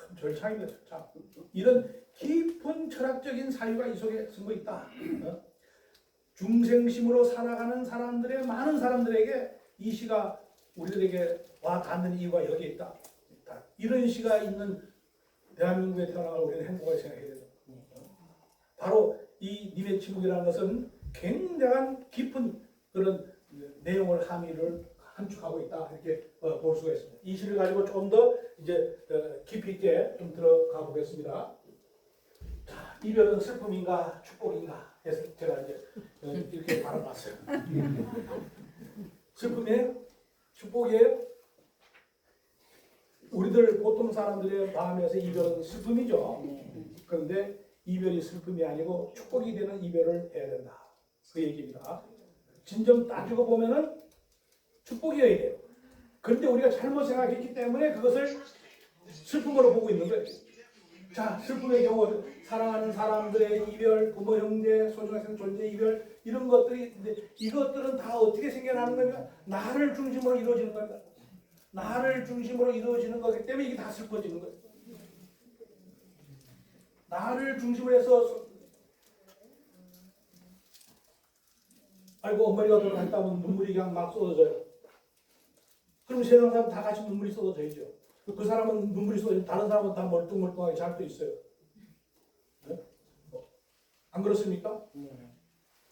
참 절창입니다. 절창. 이런 깊은 철학적인 사유가 이 속에 숨어 있다. 중생심으로 살아가는 사람들의 많은 사람들에게 이 시가 우리들에게 와 닿는 이유가 여기에 있다. 이런 시가 있는 대한민국에 태어나가 우리는 행복을 생각해야 된다. 바로 이 님의 침묵이라는 것은 굉장한 깊은 그런 내용을 함의를 함축하고 있다 이렇게 볼 수가 있습니다. 이 시를 가지고 좀 더 이제 깊이 있게 좀 들어가 보겠습니다. 자, 이별은 슬픔인가 축복인가 해서 제가 이제 이렇게 바라봤어요. 슬픔이에요? 축복이에요? 우리들 보통 사람들의 마음에서 이별은 슬픔이죠. 그런데 이별이 슬픔이 아니고 축복이 되는 이별을 해야 된다. 그 얘기입니다. 진정 따지고 보면은 축복이어야 돼요. 그런데 우리가 잘못 생각했기 때문에 그것을 슬픔으로 보고 있는 거예요. 자, 슬픔의 경우 사랑하는 사람들의 이별, 부모, 형제, 소중한 존재 이별 이런 것들이 있는데 이것들은 다 어떻게 생겨나는 거냐? 나를 중심으로 이루어지는 겁니다. 나를 중심으로 이루어지는 거기 때문에 이게 다 슬퍼지는 거예요. 나를 중심으로 해서 아이고 어머니가 돌아갔다면 눈물이 그냥 막 쏟아져요. 그럼 세상 사람 다 같이 눈물이 쏟아져야죠. 그 사람은 눈물이 쏟아지고 다른 사람은 다 멀뚱멀뚱하게 잘 또 있어요. 네? 안 그렇습니까?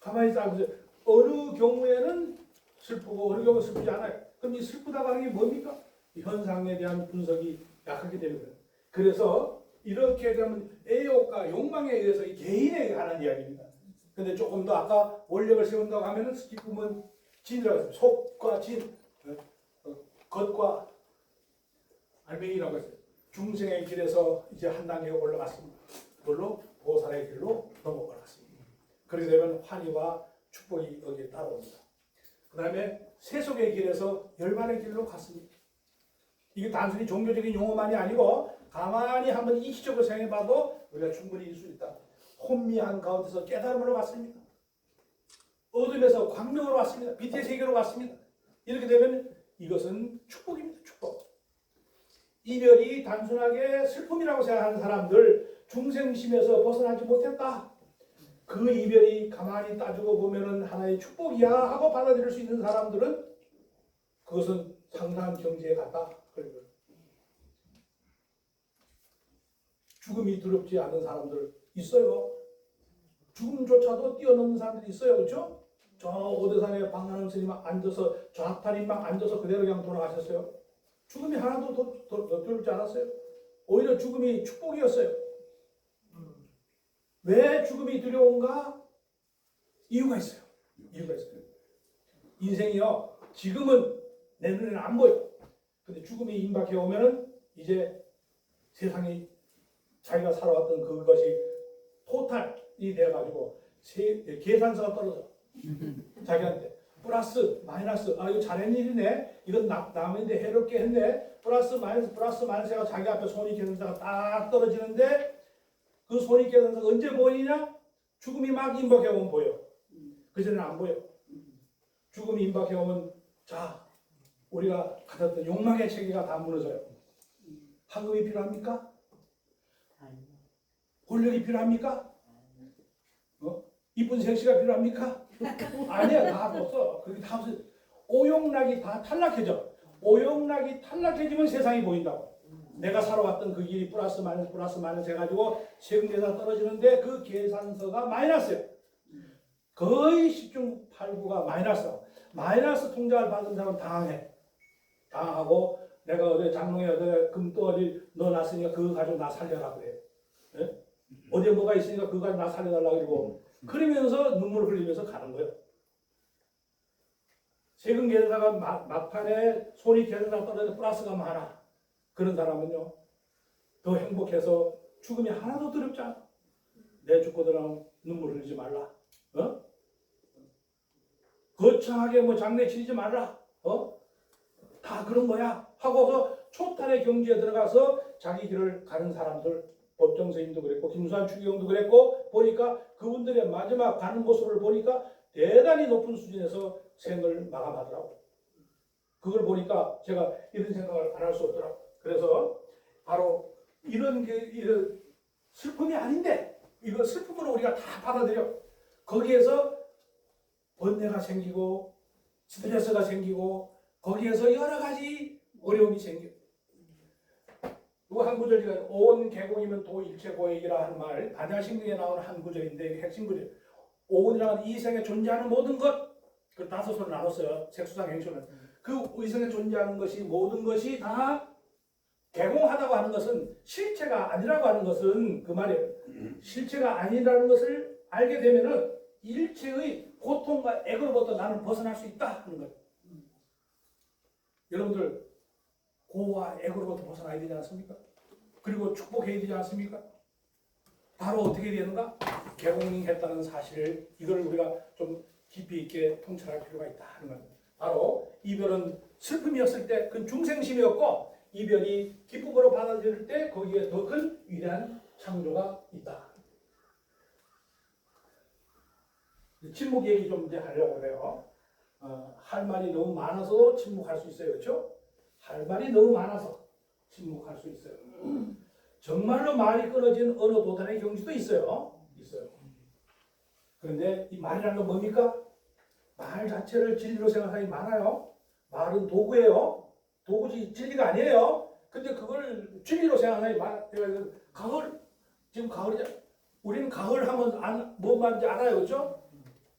가만히 있다 보세요. 어느 경우에는 슬프고 어느 경우는 슬프지 않아요. 그럼 이 슬프다고 하는 게 뭡니까? 이 현상에 대한 분석이 약하게 되는 거예요. 그래서 이렇게 되면 애욕과 욕망에 의해서 이 개인에 관한 이야기입니다. 근데 조금 더 아까 원력을 세운다고 하면은 기쁨은 진이라고 했어요. 속과 진, 겉과 알맹이라고 했어요. 중생의 길에서 이제 한 단계 올라갔습니다. 그걸로 보살의 길로 넘어갔습니다. 그렇게 되면 환희와 축복이 여기에 따라옵니다. 그 다음에 세속의 길에서 열반의 길로 갔습니다. 이게 단순히 종교적인 용어만이 아니고 가만히 한번 이시적으로 생각해봐도 우리가 충분히 알 수 있다. 혼미한 가운데서 깨달음으로 갔습니다. 어둠에서 광명으로 왔습니다. 빛의 세계로 왔습니다. 이렇게 되면 이것은 축복입니다. 축복. 이별이 단순하게 슬픔이라고 생각하는 사람들, 중생심에서 벗어나지 못했다. 그 이별이 가만히 따지고 보면은 하나의 축복이야 하고 받아들일 수 있는 사람들은 그것은 상당한 경지에 갔다. 죽음이 두렵지 않은 사람들 있어요. 죽음조차도 뛰어넘는 사람들이 있어요. 그렇죠? 저 오대산에 박나는 스님 앉아서 좌탄인막 앉아서 그대로 그냥 돌아가셨어요. 죽음이 하나도 더 두렵지 않았어요. 오히려 죽음이 축복이었어요. 왜 죽음이 두려운가? 이유가 있어요. 이유가 있어요. 인생이요. 지금은 내 눈에는 안 보여. 근데 죽음이 임박해 오면은 이제 세상이 자기가 살아왔던 그것이 토탈이 돼가지고 계산서가 떨어져. 자기한테 플러스 마이너스 이거 잘한 일이네. 이건 남인데 해롭게 했네. 플러스 마이너스 해가 자기 앞에 손익계산서가 딱 떨어지는데 그 손익계산서가 언제 보이냐? 죽음이 막 임박해 오면 보여. 그전에는 안 보여. 죽음이 임박해 오면 자 우리가 가졌던 욕망의 체계가 다 무너져요. 황금이 필요합니까? 권력이 필요합니까? 이쁜 색시가 필요합니까? 아니야, 다 없어. 그렇게 다 없어. 오용락이 다 탈락해져. 오용락이 탈락해지면 세상이 보인다고. 내가 살아왔던 그 길이 플러스 마이너스 해가지고 세금 계산 떨어지는데 그 계산서가 마이너스예요. 거의 10중 8구가 마이너스 통장을 받은 사람은 당하고 내가 어디 장롱에 어디 금덩어리 넣어놨으니까 그거 가지고 나 살려라 그래. 예? 어디에 뭐가 있으니까 그거 가지고 나 살려달라 그러고 그러면서 눈물을 흘리면서 가는 거예요. 세금 계산서가 막판에 손이 계산서가 떨어져 플러스가 많아. 그런 사람은요 더 행복해서 죽음이 하나도 두렵지 않아. 내 죽고들랑 눈물 흘리지 말라. 거창하게 뭐 장례 치르지 말라. 다 그런 거야. 하고서 초탈의 경지에 들어가서 자기 길을 가는 사람들, 법정스님도 그랬고 김수환 추기경도 그랬고 보니까 그분들의 마지막 가는 모습을 보니까 대단히 높은 수준에서 생을 마감하더라고. 그걸 보니까 제가 이런 생각을 안 할 수 없더라고. 그래서 바로 이런 슬픔이 아닌데 이거 슬픔으로 우리가 다 받아들여. 거기에서 번뇌가 생기고 스트레스가 생기고 거기에서 여러 가지 어려움이 생겨. 한 구절이 온 계곡이면 도 일체 고액이라 하는 말 반야신경에 나오는 한 구절인데 핵심 구절. 오온이라는 이 세상에 존재하는 모든 것, 그 다섯 손을 나눴어요. 색수상 행쇼는. 그 이생에 존재하는 것이 모든 것이 다 개공하다고 하는 것은 실체가 아니라고 하는 것은 그 말이에요. 실체가 아니라는 것을 알게 되면은 일체의 고통과 액으로부터 나는 벗어날 수 있다 하는 거예요. 여러분들 고와 액으로부터 벗어나야 되지 않습니까? 그리고 축복해야 되지 않습니까? 바로 어떻게 되는가? 개공했다는 사실을 이걸 우리가 좀 깊이 있게 통찰할 필요가 있다 하는 겁니다. 바로 이별은 슬픔이었을 때 그건 중생심이었고 이별이 기쁨으로 받아들일 때 거기에 더 큰 위대한 창조가 있다. 침묵 얘기 좀 이제 하려고 해요. 할 말이 너무 많아서 침묵할 수 있어요. 그렇죠? 할 말이 너무 많아서 침묵할 수 있어요. 정말로 말이 끊어진 어느 도단의 경지도 있어요. 그런데 이 말이라는 건 뭡니까? 말 자체를 진리로 생각하는 사람이 많아요. 말은 도구예요. 도구지 진리가 아니에요. 근데 그걸 진리로 생각하는 사람이 가을, 지금 가을이잖아. 우리는 가을 하면 뭐 말인지 알아요. 그렇죠?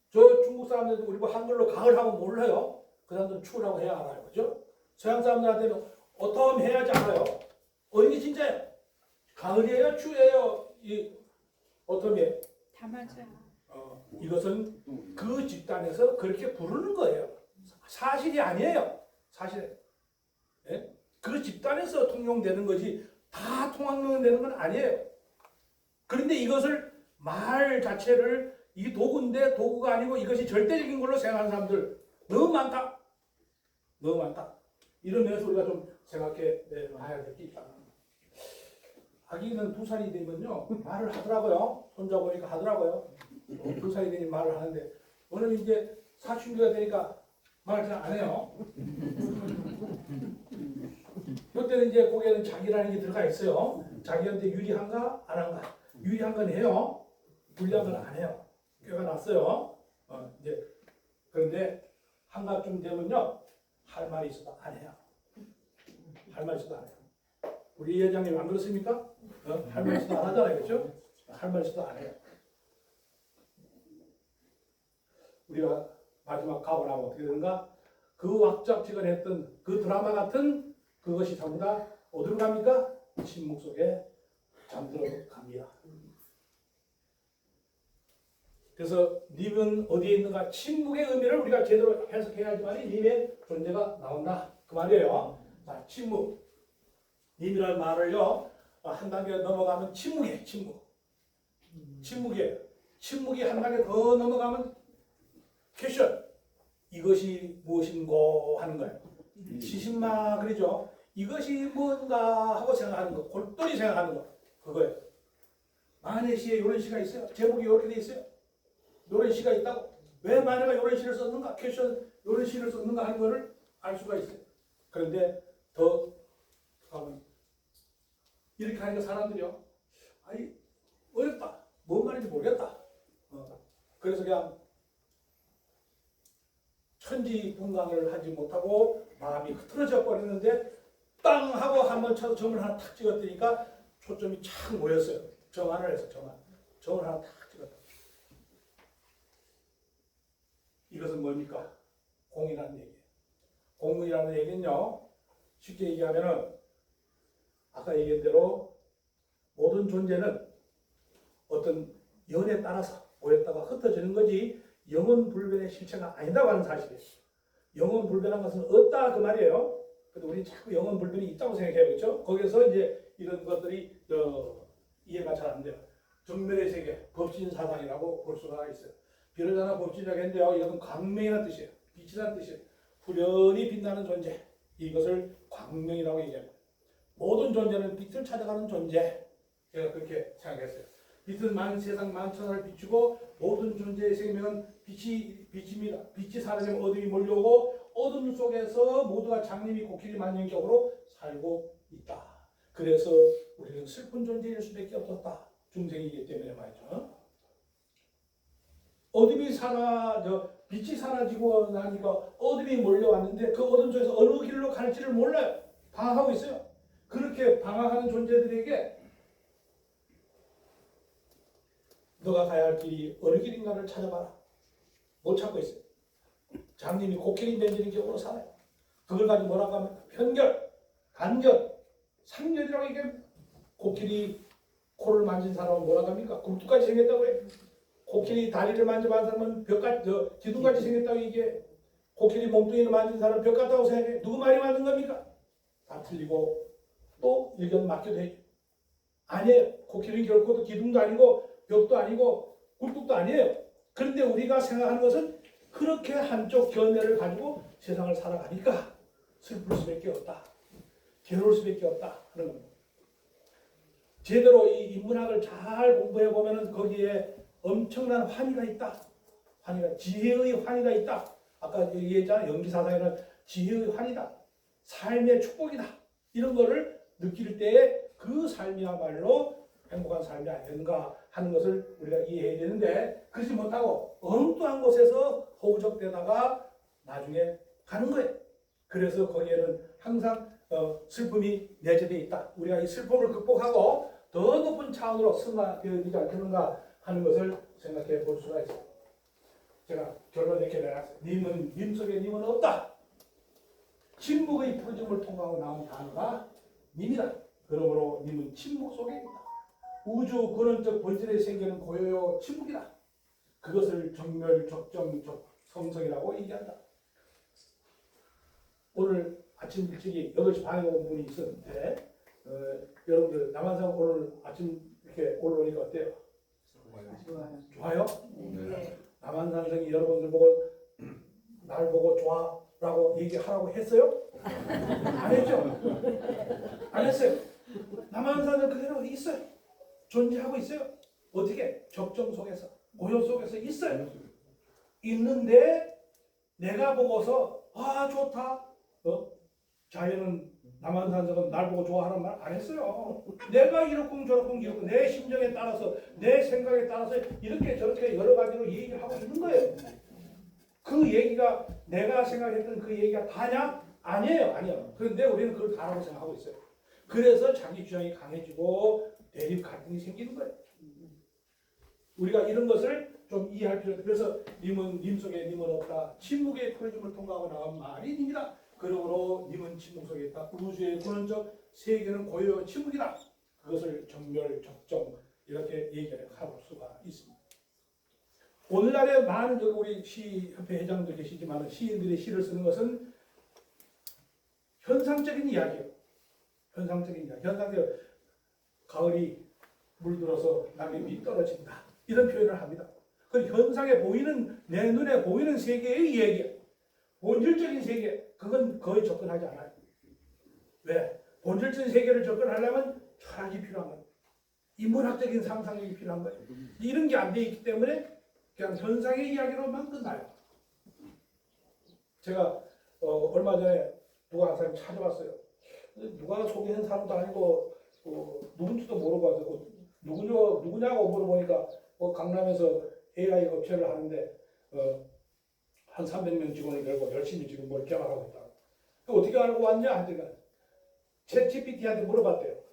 저 중국 사람들도 우리 한글로 가을 하면 몰라요. 그 사람들은 추우라고 해야 알아요. 그죠? 서양 사람들한테는 어텀 해야지 알아요. 이게 진짜예요. 가을이에요? 추워요? 이 어텀이에요? 다 맞아. 이것은 그 집단에서 그렇게 부르는 거예요. 사실이 아니에요. 사실. 예? 그 집단에서 통용되는 것이 다 통용되는 건 아니에요. 그런데 이것을 말 자체를 이 도구인데 도구가 아니고 이것이 절대적인 걸로 생각하는 사람들 너무 많다. 너무 많다. 이런 면에서 우리가 좀 생각해 봐야 될 게 있다. 아기는 2살이 되면요 말을 하더라고요. 손자 보니까 하더라고요. 2살이 되니 말을 하는데 오늘 이제 사춘기가 되니까 말을 잘 안 해요. 그때는 이제 거기에는 자기라는 게 들어가 있어요. 자기한테 유리한가 안 한가. 유리한 건 해요. 불리한 건 안 해요. 꾀가 났어요. 이제 그런데 한가쯤 되면요 할 말이 있어도 안 해요. 할 말이 있어도 안 해요. 우리 회장님 안 그렇습니까? 할 말 있어도 안 하잖아요, 그렇죠? 할 말 있어도 안 해요. 우리가 마지막 가고 나면 어떻게 되는가? 그 왁작지근했던 그 드라마 같은 그것이 전부 다 어디로 갑니까? 침묵 속에 잠들어 갑니다. 그래서 님은 어디에 있는가? 침묵의 의미를 우리가 제대로 해석해야지만 님의 존재가 나온다. 그 말이에요. 자, 침묵. 님이라는 말을요, 한 단계 넘어가면 침묵이에요. 침묵이에요. 침묵이 한 단계 더 넘어가면 퀘션. 이것이 무엇인고 하는 거예요. 시신마 그러죠. 이것이 뭔가 하고 생각하는 거. 골똘히 생각하는 거. 그거예요. 만해 시에 이런 시가 있어요. 제목이 이렇게 돼 있어요. 이런 시가 있다고. 왜 만해가 이런 시를 썼는가? 퀘션 이런 시를 썼는가 하는 거를 알 수가 있어요. 그런데 더 가면 이렇게 하니까 사람들이요. 아이 어렵다. 뭔 말인지 모르겠다. 그래서 그냥 천지분간을 하지 못하고 마음이 흐트러져 버리는데 땅 하고 한번 쳐서 점을 하나 탁 찍었더니까 초점이 착 모였어요. 정안을 해서 정을 하나 탁 찍었다. 이것은 뭡니까? 공이라는 얘기예요. 공이라는 얘기는요. 쉽게 얘기하면은 아까 얘기한 대로 모든 존재는 어떤 연에 따라서 모였다가 흩어지는 거지 영원불변의 실체가 아니다고 하는 사실이에요. 영원불변한 것은 없다 그 말이에요. 근데 우리 자꾸 영원불변이 있다고 생각해요. 그렇죠? 거기서 이제 이런 것들이 이해가 잘 안 돼요. 정멸의 세계, 법진사상이라고 볼 수가 있어요. 비로자나 법진이라고 했는데요. 이것은 광명이라는 뜻이에요. 빛이라는 뜻이에요. 후련히 빛나는 존재. 이것을 광명이라고 얘기합니다. 모든 존재는 빛을 찾아가는 존재. 제가 그렇게 생각했어요. 빛은 세상 만천하를 비추고 모든 존재의 생명은 빛입니다. 빛이 사라지면 어둠이 몰려오고 어둠 속에서 모두가 장님이 코끼리 만영적으로 살고 있다. 그래서 우리는 슬픈 존재일 수밖에 없었다. 중생이기 때문에 말이죠. 빛이 사라지고 나니까 어둠이 몰려왔는데 그 어둠 속에서 어느 길로 갈지를 몰라요. 방황하고 있어요. 그렇게 방황하는 존재들에게 너가 가야 할 길이 어느 길인가를 찾아봐라. 못 찾고 있어요. 장님이 코끼리 만지는 격으로 살아요. 그걸 가지고 뭐라고 하면 편견, 간견, 상견이라고 얘기해요. 코끼리 코를 만진 사람은 뭐라고 합니까? 굴뚝같이 생겼다고 해요. 코끼리 다리를 만져본 사람은 기둥같이 생겼다고 얘기해. 코끼리 몸뚱이를 만진 사람은 벽 같다고 생각해. 누구 말이 맞는 겁니까? 다 틀리고 또 의견 맡겨도 해요. 아니에요. 코끼리는 결코 기둥도 아니고 벽도 아니고 굴뚝도 아니에요. 그런데 우리가 생각하는 것은 그렇게 한쪽 견해를 가지고 세상을 살아가니까 슬플 수밖에 없다. 괴로울 수밖에 없다 하는 겁니다. 제대로 이 인문학을 잘 공부해 보면은 거기에 엄청난 환희가 있다. 지혜의 환희가 있다. 아까 얘기했잖아요. 연기사상에는 지혜의 환희다. 삶의 축복이다. 이런 거를 느낄 때에 그 삶이야말로 행복한 삶이 아닌가 하는 것을 우리가 이해해야 되는데 그렇지 못하고 엉뚱한 곳에서 허우적대다가 나중에 가는 거예요. 그래서 거기에는 항상 슬픔이 내재되어 있다. 우리가 이 슬픔을 극복하고 더 높은 차원으로 승화되어지지 않겠는가 하는 것을 생각해 볼 수가 있어요. 제가 결론 이렇게 내놨어요. 님 속에 님은 없다. 침묵의 부르짐을 통하고 나온 단어가 님이다. 그러므로 님은 침묵 속에 있다. 우주 근원적 본질에 생기는 고요요 침묵이다. 그것을 정멸, 적정, 성성이라고 얘기한다. 오늘 아침 일찍이 8시 반에 온 분이 있었는데 여러분들 남한산 오늘 아침 이렇게 올라오니까 어때요? 좋아요? 네. 남한산성이 여러분들 보고 날 보고 좋아라고 얘기하라고 했어요? 안 했죠? 안 했어요. 남한산은 그대로 있어요. 존재하고 있어요. 어떻게? 적정 속에서, 고요 속에서 있어요. 있는데 내가 보고서 아 좋다. 자연은 남한산성은 날 보고 좋아하는 말 안 했어요. 내가 이렇고 저렇고 이렇고 내 심정에 따라서 내 생각에 따라서 이렇게 저렇게 여러 가지로 얘기를 하고 있는 거예요. 그 얘기가 내가 생각했던 그 얘기가 다냐? 아니에요. 그런데 우리는 그걸 다라고 생각하고 있어요. 그래서 자기 주장이 강해지고 대립 갈등이 생기는 거예요. 우리가 이런 것을 좀 이해할 필요가 있다. 그래서 님 속에 님은 없다. 침묵의 프리즘을 통과하고 나온 말이 님이다. 그러므로 님은 침묵 속에 있다. 우주의 근원적 세계는 고요 침묵이다. 그것을 정멸, 적정 이렇게 얘기할 수가 있습니다. 오늘날에 많은 우리 시협회 회장도 계시지만 시인들이 시를 쓰는 것은 현상적인 이야기예요. 현상적인 이야기. 현상적 가을이 물들어서 낙엽이 떨어진다. 이런 표현을 합니다. 그 현상에 보이는 내 눈에 보이는 세계의 이야기예요. 본질적인 세계 그건 거의 접근하지 않아요. 왜? 본질적인 세계를 접근하려면 철학이 필요한 거예요. 인문학적인 상상력이 필요한 거예요. 이런 게 안 돼 있기 때문에 그냥 현상의 이야기로만 끝나요. 제가 얼마 전에 누가 한 사람이 찾아왔어요. 누가 소개한 사람도 아니고 누군지도 모르고 와서 누구냐고 물어보니까 강남에서 AI 업체를 하는데 한 300명 직원을 걸고 열심히 지금 뭘 개발하고 있다. 어떻게 알고 왔냐 하니까 챗GPT한테 물어봤대요.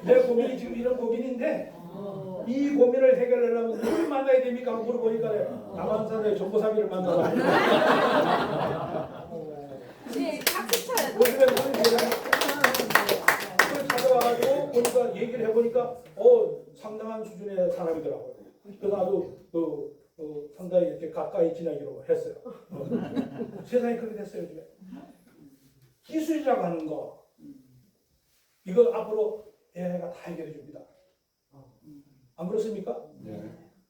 내 고민이 지금 이런 고민인데 이 고민을 해결하려면 누굴 만나야 됩니까? 하고 물어보니까 남한산의 정보사비를 만나라. 네, 박수 쳐요. 찾아와가지고 보니까 얘기를 해보니까 상당한 수준의 사람이더라고요. 그래서 아주 상당히 이렇게 가까이 지내기로 했어요. 세상이 그렇게 됐어요 요즘에. 기술이라고 하는 거 이거 앞으로 AI가 다 해결해 줍니다. 안 그렇습니까? 네.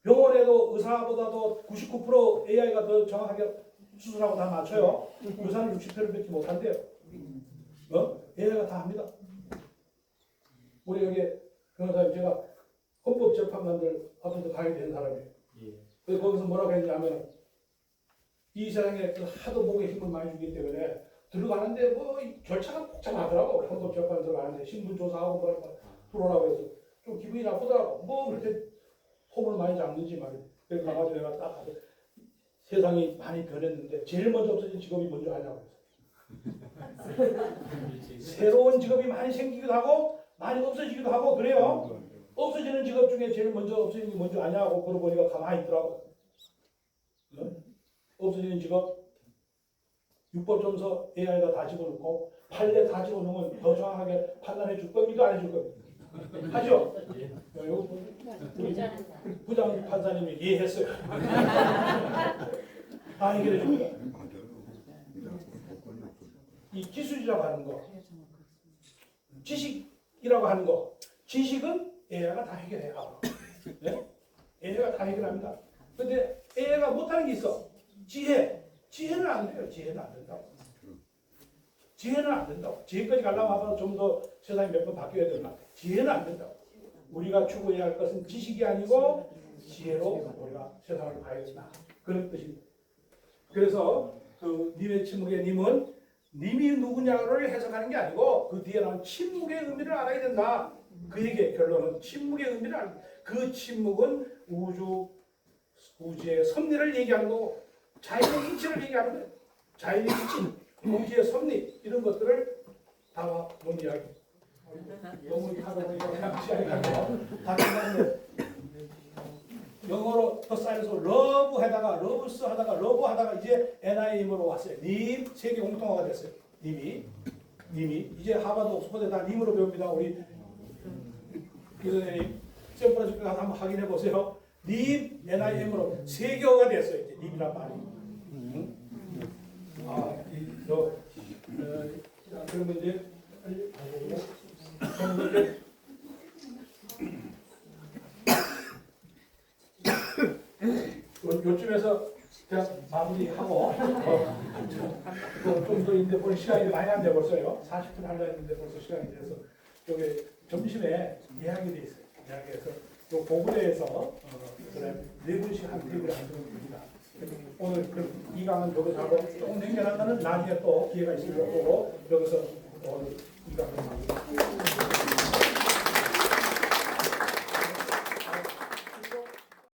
병원에도 의사보다도 99% AI가 더 정확하게 수술하고 다 맞춰요. 의사는 60%밖에 못한대요. AI가 다 합니다. 우리 여기 변호사님 제가 헌법재판관들 앞에서 강의를 한 사람이에요. 그래서 거기서 뭐라고 했냐면 이 세상에 하도 목에 힘을 많이 주기 때문에 들어가는데 절차가 복잡하더라고. 헌법재판 들어가는데 신분조사하고 뭐 들어오라고 해서 좀 기분이 나쁘더라고. 그렇게 폼을 많이 잡는지 말이야. 그래서 가가지고 내가 딱 가서 세상이 많이 변했는데 제일 먼저 없어진 직업이 뭔지 아냐고 그래서 새로운 직업이 많이 생기기도 하고 많이 없어지기도 하고 그래요. 없어지는 직업 중에 제일 먼저 없어지는 게 뭔지 아냐고 물어보니까 가만히 있더라고. 없어지는 직업 육법점서 AI가 다 집어넣고 판례 다 집어넣으면 더 정확하게 판단해 줄 겁니까? 안 해줄 겁니까? 하죠? 우리 부장 판사님이 이해했어요. 다 해결해 줍니다. 이 기술이라고 하는 거, 지식이라고 하는 거, 지식은 AI가 다 해결해요. 네? AI가 다 해결합니다. 근데 AI가 못하는 게 있어. 지혜는 안 돼요. 지혜는 안 된다고. 지혜는 안 된다고. 지혜까지 가려면 좀 더 세상이 몇 번 바뀌어야 되나. 지혜는 안 된다고. 우리가 추구해야 할 것은 지식이 아니고 지혜로 우리가 세상을 봐야 된다. 그런 뜻입니다. 그래서 님의 침묵의 님은 님이 누구냐를 해석하는 게 아니고 그 뒤에 나온 침묵의 의미를 알아야 된다. 그 얘기의 결론은 침묵의 의미를 알아야 된다. 그 침묵은 우주의 섭리를 얘기하는 거고 자연의 이치를 얘기하는 거예요. 자연의 이치, 우주의 섭리 이런 것들을 다 본 이야기. 너무 하다 보니까 그냥 시간이 가고 다 끝났는데 영어로 더 사이언스 러브 하다가 러브스 하다가 러브 하다가 이제 NIM으로 왔어요. 님 세계 공통어가 됐어요. 님이 이제 하버드 옥스퍼드 다 님으로 배웁니다. 우리 교수님 샌프란시스코 가서 한번 확인해 보세요. 님 NIM으로 세계어가 됐어요. 이제 님이란 말이. 그러면 이제 요쯤에서 그냥 마무리하고 좀 더 있는데 벌써 시간이 많이 안 돼 벌써요. 40분 하려 했는데 벌써 시간이 돼서 여기 점심에 예약이 돼 있어요. 예약해서 요 보글에서 그래 4분씩 한 테이블에 앉으면 됩니다. 오늘 이 강은 여기서 하고 조금 남겨놨다는 나중에 또 기회가 있으면 보고 여기서 오늘 이 강을 마무리.